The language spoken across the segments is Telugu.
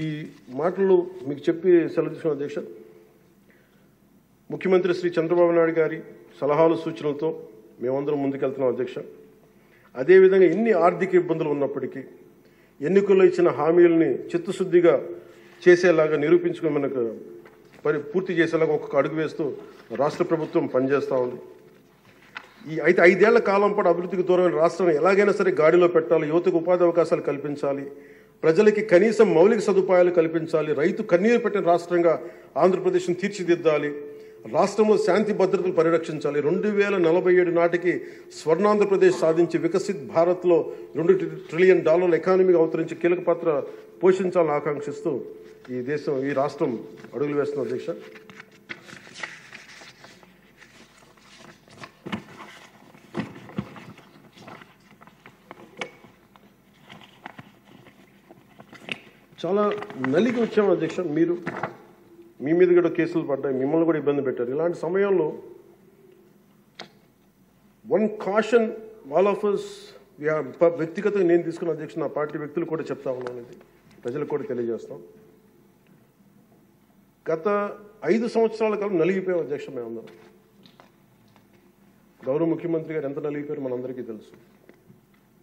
ఈ మాటలు మీకు చెప్పి సెలవు తీసుకున్న అధ్యక్ష, ముఖ్యమంత్రి శ్రీ చంద్రబాబు నాయుడు గారి సలహాలు సూచనలతో మేమందరం ముందుకెళ్తున్నాం అధ్యక్ష. అదేవిధంగా ఎన్ని ఆర్థిక ఇబ్బందులు ఉన్నప్పటికీ ఎన్నికల్లో ఇచ్చిన హామీలని చిత్తశుద్ధిగా చేసేలాగా నిరూపించుకుని మనకు పూర్తి చేసేలాగా ఒక్కొక్క అడుగు వేస్తూ రాష్ట్ర ప్రభుత్వం పనిచేస్తూ ఉంది. అయితే 5 ఏళ్ల కాలం పాటు అభివృద్ధికి దూరమైన రాష్ట్రాన్ని ఎలాగైనా సరే గాడిలో పెట్టాలి, యువతకు ఉపాధి అవకాశాలు కల్పించాలి, ప్రజలకి కనీసం మౌలిక సదుపాయాలు కల్పించాలి, రైతు కన్నీరు పెట్టిన రాష్ట్రంగా ఆంధ్రప్రదేశ్ను తీర్చిదిద్దాలి, రాష్ట్రంలో శాంతి భద్రతలు పరిరక్షించాలి, 2047 నాటికి స్వర్ణాంధ్రప్రదేశ్ సాధించి వికసిత్ భారత్లో $2 ట్రిలియన్ ఎకానమీగా అవతరించి కీలక పాత్ర పోషించాలని ఆకాంక్షిస్తూ ఈ రాష్ట్రం అడుగులు వేస్తున్న అధ్యక్ష. చాలా నలిగి వచ్చాము అధ్యక్ష. మీ మీద కూడా కేసులు పడ్డాయి, మిమ్మల్ని కూడా ఇబ్బంది పెట్టారు. ఇలాంటి సమయంలో one caution all of us, వ్యక్తిగతంగా నేను తీసుకున్న అధ్యక్ష, నా పార్టీ వ్యక్తులు కూడా చెప్తా ఉన్నాను, ఇది ప్రజలకు కూడా తెలియజేస్తాం. గత 5 సంవత్సరాల కాలం నలిగిపోయాం అధ్యక్ష. మేమందరం గౌరవ ముఖ్యమంత్రి గారు ఎంత నలిగిపోయారు మనందరికీ తెలుసు.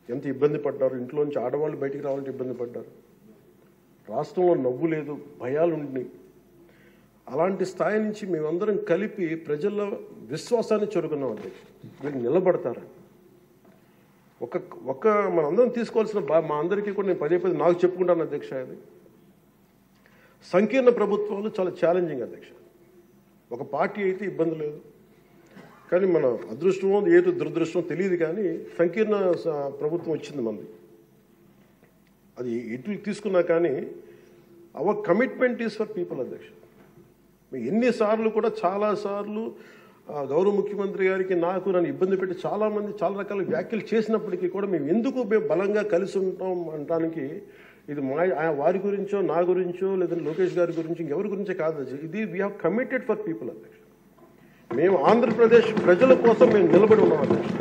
ఎంత ఇబ్బంది పడ్డారు, ఇంట్లోంచి ఆడవాళ్ళు బయటికి రావాలంటే ఇబ్బంది పడ్డారు, రాష్ట్రంలో నవ్వు లేదు, భయాలు ఉన్నాయి. అలాంటి స్థాయి నుంచి మేమందరం కలిపి ప్రజల విశ్వాసాన్ని చెరుకున్నాం అధ్యక్ష. వీళ్ళు నిలబడతారని ఒక మనందరం తీసుకోవాల్సిన మా అందరికీ కూడా నేను పదే నాకు చెప్పుకుంటాను అధ్యక్ష. అది సంకీర్ణ ప్రభుత్వాలు చాలా ఛాలెంజింగ్ అధ్యక్ష. ఒక పార్టీ అయితే ఇబ్బంది లేదు, కానీ మన అదృష్టమో ఏదో దురదృష్టమో తెలియదు, కానీ సంకీర్ణ ప్రభుత్వం వచ్చింది మనది. అది ఎటు తీసుకున్నా కానీ our commitment is for people అధ్యక్ష. ఎన్నిసార్లు కూడా చాలాసార్లు గౌరవ ముఖ్యమంత్రి గారికి నన్ను ఇబ్బంది పెట్టి చాలామంది చాలా రకాల వ్యాఖ్యలు చేసినప్పటికీ కూడా మేము ఎందుకు బలంగా కలిసి ఉంటాం అనడానికి ఇది వారి గురించో నా గురించో లేదంటే లోకేష్ గారి గురించి ఇంకెవరి గురించే కాదు. ఇది we have committed for people అధ్యక్ష. మేము ఆంధ్రప్రదేశ్ ప్రజల కోసం మేము నిలబడి ఉన్నాం అధ్యక్ష.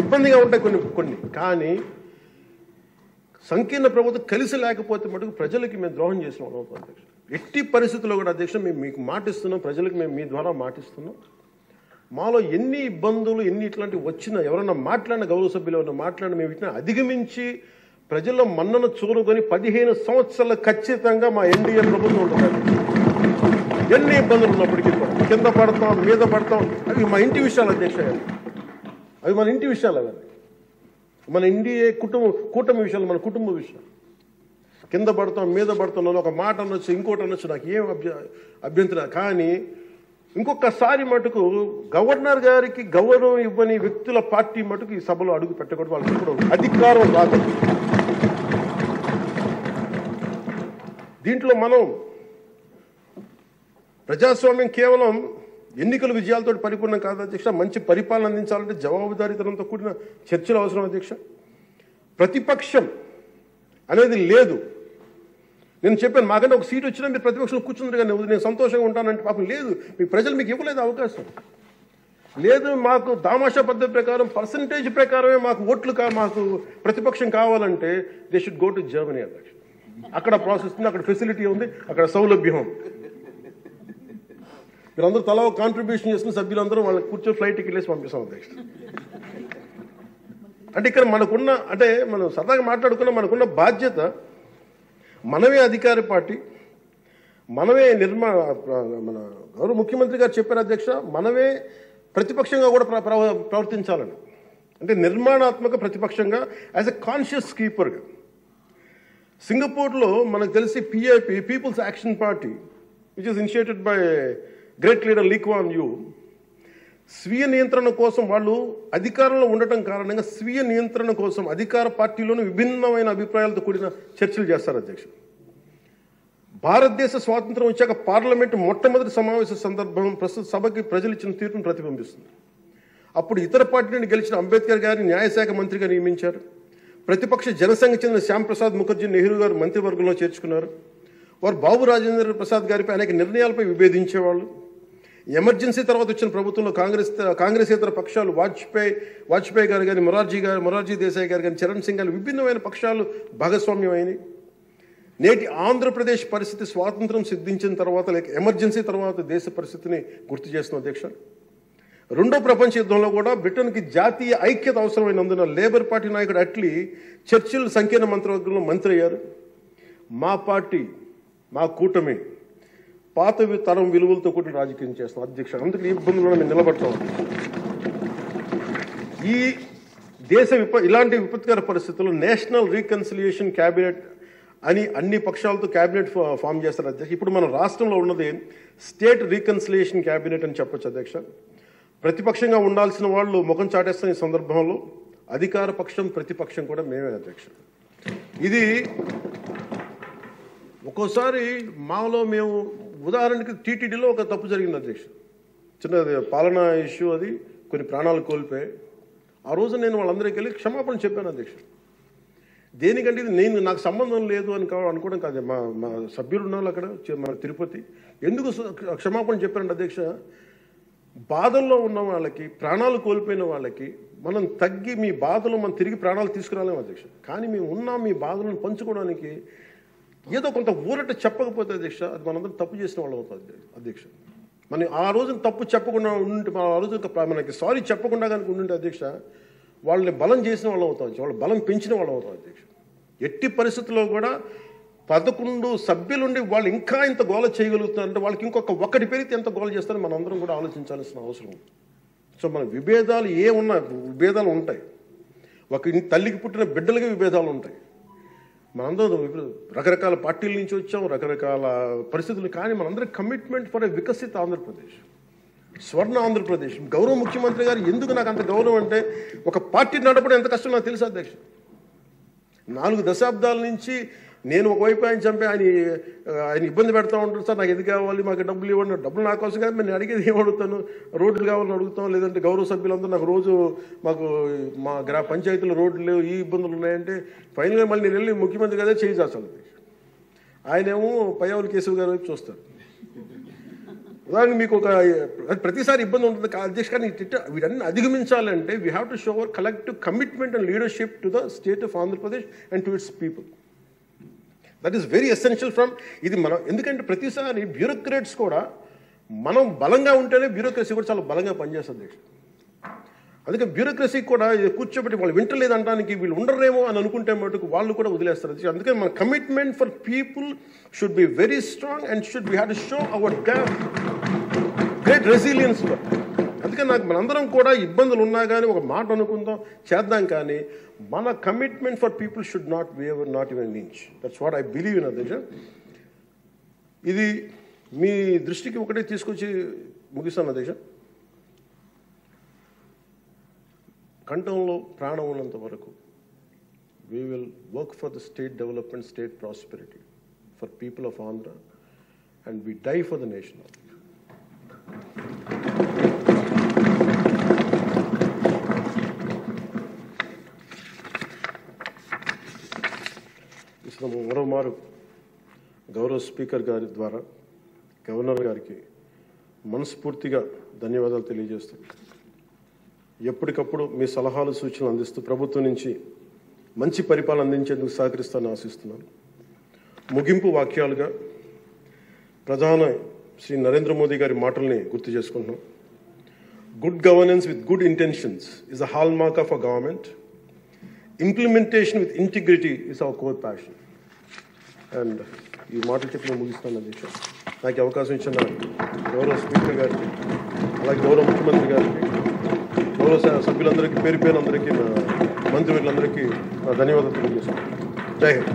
ఇబ్బందిగా ఉంటాయి కొన్ని కానీ సంకీర్ణ ప్రభుత్వం కలిసి లేకపోతే మటుకు ప్రజలకి మేము ద్రోహం చేసిన వాళ్ళం అధ్యక్ష. ఎట్టి పరిస్థితుల్లో కూడా అధ్యక్ష మేము మీకు మాటిస్తున్నాం, ప్రజలకు మేము మీ ద్వారా మాటిస్తున్నాం. మాలో ఎన్ని ఇబ్బందులు ఎన్ని ఇట్లాంటివి వచ్చినా, ఎవరైనా మాట్లాడిన గౌరవ సభ్యులు ఎవరైనా మాట్లాడిన మేము వీటిని అధిగమించి ప్రజల మన్నను చూరుకొని 15 సంవత్సరాలు ఖచ్చితంగా మా ఎన్డీఏ ప్రభుత్వం ఉంటుంది. ఎన్ని ఇబ్బందులు ఉన్నప్పటికీ కింద పడతాం, మీద పడతాం, అవి మా ఇంటి విషయాలు అధ్యక్ష. అవి మన ఇంటి విషయాలు, అవన్నీ మన ఎన్డీఏ కూటమి విషయాలు, మన కుటుంబ విషయాలు. కింద పడతాం, మీద పడతాం, ఒక మాట అనొచ్చు, ఇంకోటి అనొచ్చు, నాకు ఏం అభ్యంతరం. కానీ ఇంకొకసారి మటుకు గవర్నర్ గారికి గౌరవం ఇవ్వని వ్యక్తుల పార్టీ మటుకు ఈ సభలో అడుగు పెట్టకూడదు. వాళ్ళకి ఇప్పుడు అధికారం రాదు. దీంట్లో మనం ప్రజాస్వామ్యం కేవలం ఎన్నికల విజయాలతో పరిపూర్ణం కాదు అధ్యక్ష. మంచి పరిపాలన అందించాలంటే జవాబుదారీతనంతో కూడిన చర్చలు అవసరం అధ్యక్ష. ప్రతిపక్షం అనేది లేదు. నేను చెప్పాను, మాకంటే ఒక సీట్ వచ్చినా మీరు ప్రతిపక్షంలో కూర్చున్నారు కానీ నేను సంతోషంగా ఉంటానంటే పాపం లేదు. మీ ప్రజలు మీకు ఇవ్వలేదు అవకాశం లేదు. మాకు దామాషా పద్ధతి ప్రకారం పర్సంటేజ్ ప్రకారమే మాకు ఓట్లు మాకు ప్రతిపక్షం కావాలంటే they should go to Germany అధ్యక్ష. అక్కడ ప్రాసెస్ ఉంది, అక్కడ ఫెసిలిటీ ఉంది, అక్కడ సౌలభ్యం ఉంది. మీరందరూ తలా ఒక కాంట్రిబ్యూషన్ చేసిన సభ్యులందరూ వాళ్ళకి కూర్చొని ఫ్లైట్ టికెట్ వేసి పంపిస్తాం అధ్యక్ష. అంటే ఇక్కడ మనకున్న, అంటే మనం సరదాగా మాట్లాడుకున్న మనకున్న బాధ్యత, మనమే అధికార పార్టీ, మనమే మన గౌరవ ముఖ్యమంత్రి గారు చెప్పారు అధ్యక్ష, మనమే ప్రతిపక్షంగా కూడా ప్రవర్తించాలని. అంటే నిర్మాణాత్మక ప్రతిపక్షంగా యాజ్ ఎ కాన్షియస్ కీపర్గా. సింగపూర్లో మనకు తెలిసి PIP, people's action party, which is initiated by great leader Lee Kuan Yew, స్వీయ నియంత్రణ కోసం వాళ్ళు అధికారంలో ఉండటం కారణంగా స్వీయ నియంత్రణ కోసం అధికార పార్టీలోని విభిన్నమైన అభిప్రాయాలతో కూడిన చర్చలు చేస్తారు అధ్యక్ష. భారతదేశ స్వాతంత్రం వచ్చాక పార్లమెంటు మొట్టమొదటి సమావేశ సందర్భం ప్రస్తుత సభకి ప్రజలు ఇచ్చిన తీర్పును ప్రతిబింబిస్తుంది. అప్పుడు ఇతర పార్టీ నుండి గెలిచిన అంబేద్కర్ గారిని న్యాయశాఖ మంత్రిగా నియమించారు. ప్రతిపక్ష జనసంఘ చెందిన శ్యాంప్రసాద్ ముఖర్జీ నెహ్రూ గారు మంత్రివర్గంలో చేర్చుకున్నారు. వారు బాబు రాజేంద్ర ప్రసాద్ గారిపై అనేక నిర్ణయాలపై విభేదించేవాళ్ళు. ఎమర్జెన్సీ తర్వాత వచ్చిన ప్రభుత్వంలో కాంగ్రెసేతర పక్షాలు వాజ్పేయి గారు కానీ, మొరార్జీ దేశాయ్ గారు కానీ, చరణ్ సింగ్ గారు విభిన్నమైన పక్షాలు భాగస్వామ్యం అయినాయి. నేటి ఆంధ్రప్రదేశ్ పరిస్థితి స్వాతంత్రం సిద్ధించిన తర్వాత లేక ఎమర్జెన్సీ తర్వాత దేశ పరిస్థితిని గుర్తు చేస్తున్న అధ్యక్ష. రెండో ప్రపంచ యుద్ధంలో కూడా బ్రిటన్కి జాతీయ ఐక్యత అవసరమైనందున లేబర్ పార్టీ నాయకుడు అట్లీ చర్చిల్ సంకీర్ణ మంత్రివర్గంలో మంత్రి అయ్యారు. మా పార్టీ, మా కూటమి పాత తరం విలువలతో కూడిన రాజకీయం చేస్తాం అధ్యక్ష. అందుకే ఈ ఇబ్బందుల్లో మేము నిలబడతాం. ఈ దేశ ఇలాంటి విపత్కర పరిస్థితుల్లో నేషనల్ రీకన్సిలియేషన్ క్యాబినెట్ అని అన్ని పక్షాలతో క్యాబినెట్ ఫామ్ చేస్తారు అధ్యక్ష. ఇప్పుడు మన రాష్ట్రంలో ఉన్నది స్టేట్ రీకన్సిలియేషన్ క్యాబినెట్ అని చెప్పొచ్చు అధ్యక్ష. ప్రతిపక్షంగా ఉండాల్సిన వాళ్ళు ముఖం చాటేస్తున్న ఈ సందర్భంలో అధికార పక్షం ప్రతిపక్షం కూడా మేమే అధ్యక్ష. ఇది ఒక్కోసారి మాలో మేము ఉదాహరణకి టీటీడీలో ఒక తప్పు జరిగింది అధ్యక్ష. చిన్నది పాలనా ఇష్యూ, అది కొన్ని ప్రాణాలు కోల్పోయాయి. ఆ రోజు నేను వాళ్ళందరికీ వెళ్ళి క్షమాపణ చెప్పాను అధ్యక్ష. దేనికంటే ఇది నాకు సంబంధం లేదు అని అనుకోవడం కాదు. మా సభ్యులు ఉన్నారు అక్కడ మన తిరుపతి. ఎందుకు క్షమాపణ చెప్పారంటే అధ్యక్ష, బాధల్లో ఉన్న వాళ్ళకి, ప్రాణాలు కోల్పోయిన వాళ్ళకి మనం తగ్గి మీ బాధలు మనం తిరిగి ప్రాణాలు తీసుకురాలేము అధ్యక్ష. కానీ మేము ఉన్నాం మీ బాధలను పంచుకోవడానికి. ఏదో కొంత ఊరట చెప్పకపోతే అధ్యక్ష, అది మనందరం తప్పు చేసిన వాళ్ళు అవుతుంది అధ్యక్ష. మనం ఆ రోజున తప్పు చెప్పకుండా ఉంటే, ఆ రోజు మనకి సారీ చెప్పకుండా కనుక ఉండుంటే అధ్యక్ష, వాళ్ళని బలం చేసిన వాళ్ళు అవుతాం, వాళ్ళు బలం పెంచిన వాళ్ళు అవుతాం అధ్యక్ష. ఎట్టి పరిస్థితుల్లో కూడా 11 సభ్యులుండి వాళ్ళు ఇంకా ఇంత గోల చేయగలుగుతారంటే వాళ్ళకి ఒకటి పెరిగితే ఎంత గోల చేస్తారో మనం అందరం కూడా ఆలోచించాల్సిన అవసరం. సో మన విభేదాలు విభేదాలు ఉంటాయి. ఒక తల్లికి పుట్టిన బిడ్డలకి విభేదాలు ఉంటాయి. మనందరం రకరకాల పార్టీల నుంచి వచ్చాం, రకరకాల పరిస్థితులు. కానీ మనందరం కమిట్మెంట్ ఫర్ ఎ వికసిత ఆంధ్రప్రదేశ్, స్వర్ణ ఆంధ్రప్రదేశ్. గౌరవ ముఖ్యమంత్రి గారు ఎందుకు నాకు అంత గౌరవం అంటే, ఒక పార్టీ నడపడం ఎంత కష్టం నాకు తెలుసు అధ్యక్ష. 4 దశాబ్దాల నుంచి నేను ఒకవైపు ఆయన చంపి ఆయన ఇబ్బంది పెడతా ఉంటాను. సార్ నాకు ఇది కావాలి, మాకు డబ్బులు ఇవ్వండి. డబ్బులు నాకు కోసం కాదు, నేను అడిగేది ఏం అడుగుతాను, రోడ్లు కావాలని అడుగుతాం. లేదంటే గౌరవ సభ్యులందరూ నాకు రోజు మాకు మా పంచాయతీలో రోడ్లు లేవు, ఈ ఇబ్బందులు ఉన్నాయంటే ఫైనల్గా మళ్ళీ నేను వెళ్ళి ముఖ్యమంత్రి గారే చేయి చేస్తాను. ఆయనేమో పయ్యావుల కేశవ్ గారి వైపు చూస్తారు. ఉదాహరణకి మీకు ప్రతిసారి ఇబ్బంది ఉంటుంది అధ్యక్ష. కానీ వీటన్ని అధిగమించాలంటే we have to show our collective commitment and leadership to the state of Andhra Pradesh and to its people. That is very essential from ఇది మనం. ఎందుకంటే ప్రతిసారి బ్యూరోక్రాట్స్ కూడా మనం బలంగా ఉంటేనే బ్యూరోక్రసీ కూడా చాలా బలంగా పనిచేస్తుంది అధ్యక్ష. అందుకే బ్యూరోక్రసీ కూడా కూర్చోబెట్టి వాళ్ళు వింటలేదంటానికి వీళ్ళు ఉండరేమో అని అనుకుంటే మటుకు వాళ్ళు కూడా వదిలేస్తారు. అందుకని మన commitment for people should be very strong and should be have to show hour great resilience. అందుకని మనందరం కూడా ఇబ్బందులు ఉన్నా కానీ ఒక మాట అనుకుందాం, చేద్దాం. కానీ మన commitment for people should not waiver, not even inch. That's what I believe in అధ్యక్ష. ఇది మీ దృష్టికి ఒకటే తీసుకొచ్చి ముగిస్తాను అధ్యక్ష. కంఠంలో ప్రాణం ఉన్నంత వరకు we will work for the state development, state prosperity, for people of Andhra, and we die for the nation. మరోమారు గౌరవ స్పీకర్ గారి ద్వారా గవర్నర్ గారికి మనస్ఫూర్తిగా ధన్యవాదాలు తెలియజేస్తూ, ఎప్పటికప్పుడు మీ సలహాలు సూచనలు అందిస్తూ ప్రభుత్వం నుంచి మంచి పరిపాలన అందించేందుకు సహకరిస్తానని ఆశిస్తున్నాను. ముగింపు వాక్యాలుగా ప్రధాన శ్రీ నరేంద్ర మోదీ గారి మాటల్ని గుర్తు చేసుకుంటున్నాం. Good governance with good intentions is a hall mark of a government. Implementation with integrity is our core passion. And ఈ మాటలు చెప్పి ముగిస్తాను అధ్యక్ష. నాకు అవకాశం ఇచ్చిన గౌరవ స్పీకర్ గారికి, అలాగే గౌరవ ముఖ్యమంత్రి గారికి, గౌరవ సభ్యులందరికీ, పేరు పేరు అందరికీ, మంత్రివర్యులందరికీ ధన్యవాదాలు తెలియజేస్తున్నాను. జై హింద్.